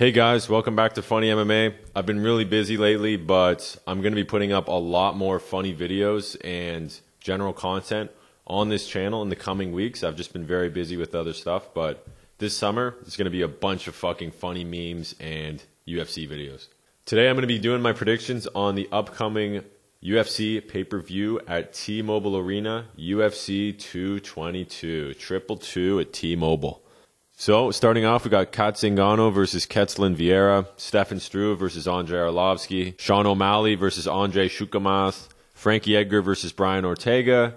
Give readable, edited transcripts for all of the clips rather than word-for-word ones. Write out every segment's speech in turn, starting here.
Hey guys, welcome back to Funny MMA. I've been really busy lately, but I'm going to be putting up a lot more funny videos and general content on this channel in the coming weeks. I've just been very busy with other stuff, but this summer, it's going to be a bunch of fucking funny memes and UFC videos. Today, I'm going to be doing my predictions on the upcoming UFC pay-per-view at T-Mobile Arena, UFC 222, 222 at T-Mobile. So, starting off, we got Kat Zingano versus Ketslin Vieira, Stefan Struve versus Andrei Arlovski, Sean O'Malley versus Andrei Shukamas, Frankie Edgar versus Brian Ortega,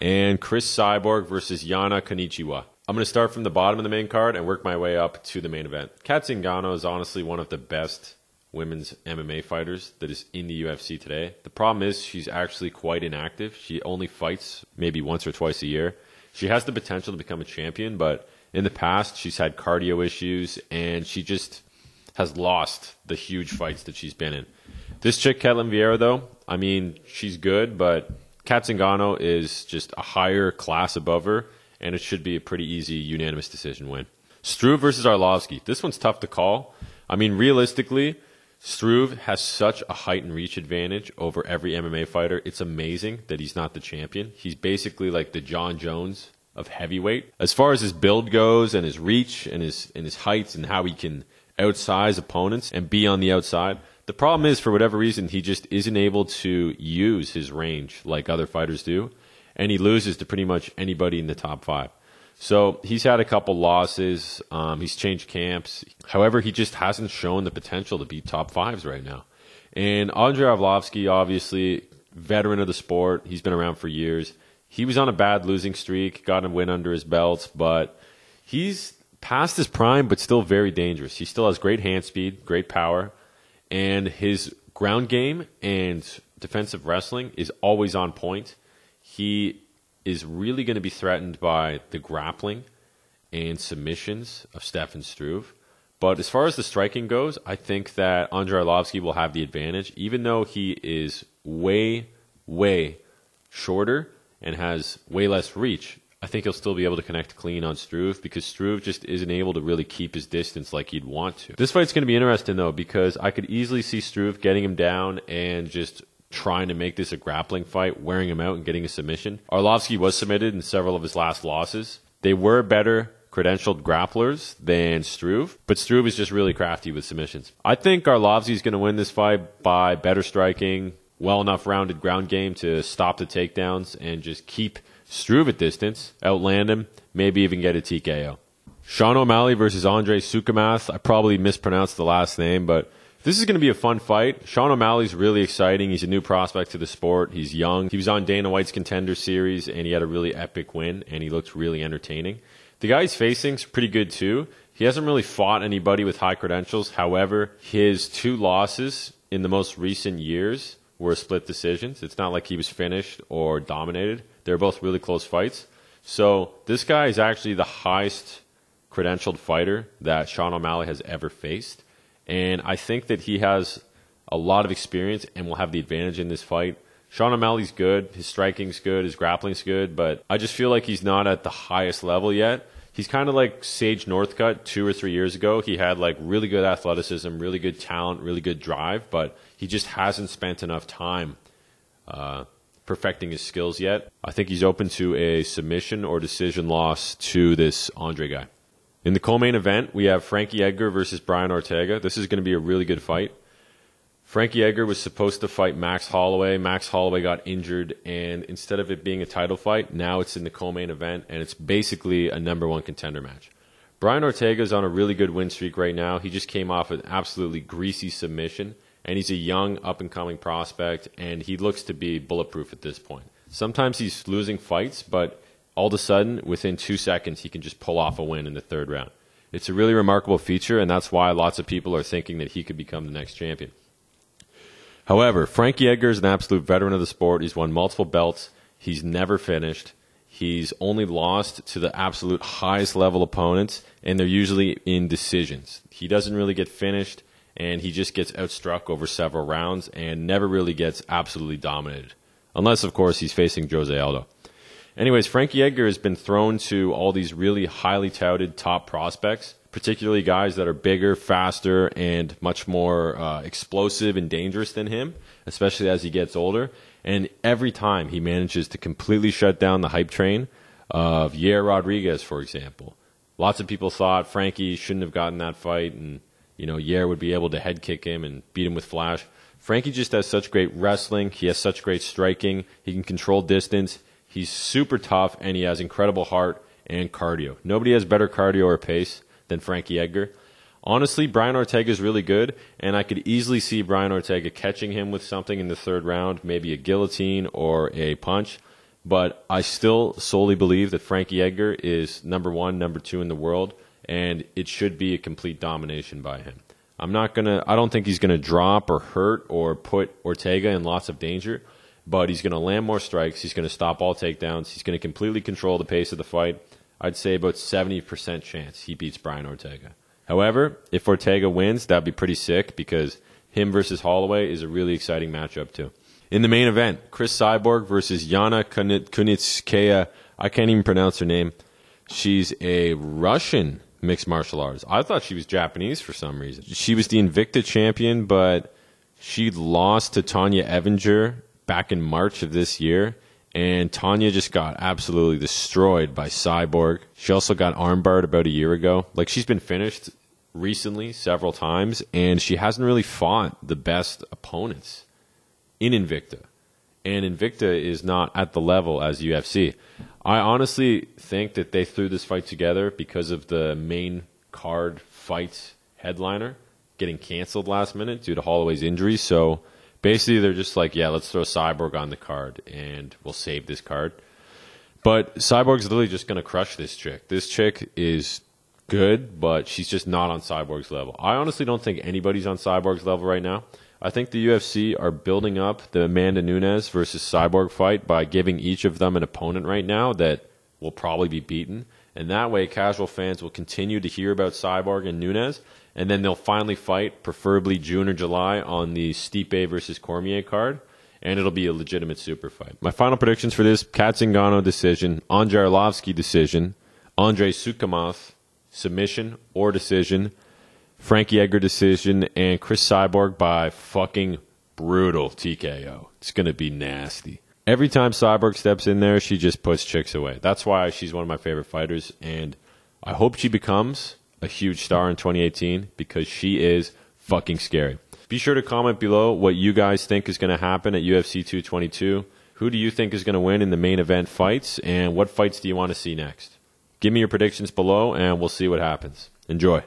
and Chris Cyborg versus Yana Konichiwa. I'm going to start from the bottom of the main card and work my way up to the main event. Kat Zingano is honestly one of the best women's MMA fighters that is in the UFC today. The problem is she's actually quite inactive. She only fights maybe once or twice a year. She has the potential to become a champion, but in the past, she's had cardio issues, and she just has lost the huge fights that she's been in. This chick, Ketslin Vieira, though, I mean, she's good, but Kat Zingano is just a higher class above her, and it should be a pretty easy unanimous decision win. Struve versus Arlovski. This one's tough to call. I mean, realistically, Struve has such a height and reach advantage over every MMA fighter. It's amazing that he's not the champion. He's basically like the John Jones of heavyweight. As far as his build goes and his reach and his heights and how he can outsize opponents and be on the outside, the problem is, for whatever reason, he just isn't able to use his range like other fighters do, and he loses to pretty much anybody in the top five. So he's had a couple losses. He's changed camps. However, he just hasn't shown the potential to beat top fives right now. And Andrei Arlovski, obviously, veteran of the sport. He's been around for years. He was on a bad losing streak, got a win under his belt, but he's past his prime, but still very dangerous. He still has great hand speed, great power, and his ground game and defensive wrestling is always on point. He is really going to be threatened by the grappling and submissions of Stefan Struve. But as far as the striking goes, I think that Andrei Arlovski will have the advantage, even though he is way, way shorter and has way less reach. I think he'll still be able to connect clean on Struve because Struve just isn't able to really keep his distance like he'd want to. This fight's going to be interesting, though, because I could easily see Struve getting him down and just trying to make this a grappling fight, wearing him out and getting a submission. Arlovski was submitted in several of his last losses. They were better credentialed grapplers than Struve, but Struve is just really crafty with submissions. I think Arlovski's going to win this fight by better striking, well enough rounded ground game to stop the takedowns and just keep Struve at distance, outland him, maybe even get a TKO. Sean O'Malley versus Andrei Shukamas. I probably mispronounced the last name, but this is going to be a fun fight. Sean O'Malley's really exciting. He's a new prospect to the sport. He's young. He was on Dana White's Contender Series, and he had a really epic win, and he looked really entertaining. The guy he's facing's pretty good, too. He hasn't really fought anybody with high credentials. However, his two losses in the most recent years were split decisions. It's not like he was finished or dominated. They were both really close fights. So this guy is actually the highest credentialed fighter that Sean O'Malley has ever faced. And I think that he has a lot of experience and will have the advantage in this fight. Sean O'Malley's good. His striking's good. His grappling's good. But I just feel like he's not at the highest level yet. He's kind of like Sage Northcutt 2 or 3 years ago. He had like really good athleticism, really good talent, really good drive, but he just hasn't spent enough time perfecting his skills yet. I think he's open to a submission or decision loss to this Andre guy. In the co-main event, we have Frankie Edgar versus Brian Ortega. This is going to be a really good fight. Frankie Edgar was supposed to fight Max Holloway. Max Holloway got injured, and instead of it being a title fight, now it's in the co-main event, and it's basically a #1 contender match. Brian Ortega is on a really good win streak right now. He just came off an absolutely greasy submission, and he's a young, up-and-coming prospect, and he looks to be bulletproof at this point. Sometimes he's losing fights, but all of a sudden, within 2 seconds, he can just pull off a win in the third round. It's a really remarkable feature, and that's why lots of people are thinking that he could become the next champion. However, Frankie Edgar is an absolute veteran of the sport. He's won multiple belts. He's never finished. He's only lost to the absolute highest level opponents, and they're usually in decisions. He doesn't really get finished, and he just gets outstruck over several rounds and never really gets absolutely dominated. Unless, of course, he's facing Jose Aldo. Anyways, Frankie Edgar has been thrown to all these really highly touted top prospects, particularly guys that are bigger, faster, and much more explosive and dangerous than him, especially as he gets older. And every time he manages to completely shut down the hype train of Yair Rodriguez, for example. Lots of people thought Frankie shouldn't have gotten that fight, and Yair would be able to head kick him and beat him with flash. Frankie just has such great wrestling. He has such great striking. He can control distance. He's super tough, and he has incredible heart and cardio. Nobody has better cardio or pace than Frankie Edgar. Honestly, Brian Ortega is really good, and I could easily see Brian Ortega catching him with something in the third round, maybe a guillotine or a punch. But I still solely believe that Frankie Edgar is number 1, number 2 in the world, and it should be a complete domination by him. I don't think he's gonna drop or hurt or put Ortega in lots of danger, but he's gonna land more strikes. He's gonna stop all takedowns. He's gonna completely control the pace of the fight. I'd say about 70% chance he beats Brian Ortega. However, if Ortega wins, that'd be pretty sick because him versus Holloway is a really exciting matchup too. In the main event, Chris Cyborg versus Yana Kunitskaya. I can't even pronounce her name. She's a Russian mixed martial artist. I thought she was Japanese for some reason. She was the Invicta champion, but she lost to Tanya Evinger back in March of this year. And Tanya just got absolutely destroyed by Cyborg. She also got armbarred about a year ago. Like, she's been finished recently several times, and she hasn't really fought the best opponents in Invicta. And Invicta is not at the level as UFC. I honestly think that they threw this fight together because of the main card fight headliner getting canceled last minute due to Holloway's injury. So basically, they're just like, yeah, let's throw Cyborg on the card, and we'll save this card. But Cyborg's literally just going to crush this chick. This chick is good, but she's just not on Cyborg's level. I honestly don't think anybody's on Cyborg's level right now. I think the UFC are building up the Amanda Nunes versus Cyborg fight by giving each of them an opponent right now that will probably be beaten. And that way, casual fans will continue to hear about Cyborg and Nunes, and then they'll finally fight, preferably June or July, on the Stipe versus Cormier card, and it'll be a legitimate super fight. My final predictions for this: Kat Zingano decision, Andrei Arlovski decision, Andrei Sukumov submission or decision, Frankie Edgar decision, and Chris Cyborg by fucking brutal TKO. It's going to be nasty. Every time Cyborg steps in there, she just puts chicks away. That's why she's one of my favorite fighters, and I hope she becomes a huge star in 2018 because she is fucking scary. Be sure to comment below what you guys think is going to happen at UFC 222. Who do you think is going to win in the main event fights, and what fights do you want to see next? Give me your predictions below, and we'll see what happens. Enjoy.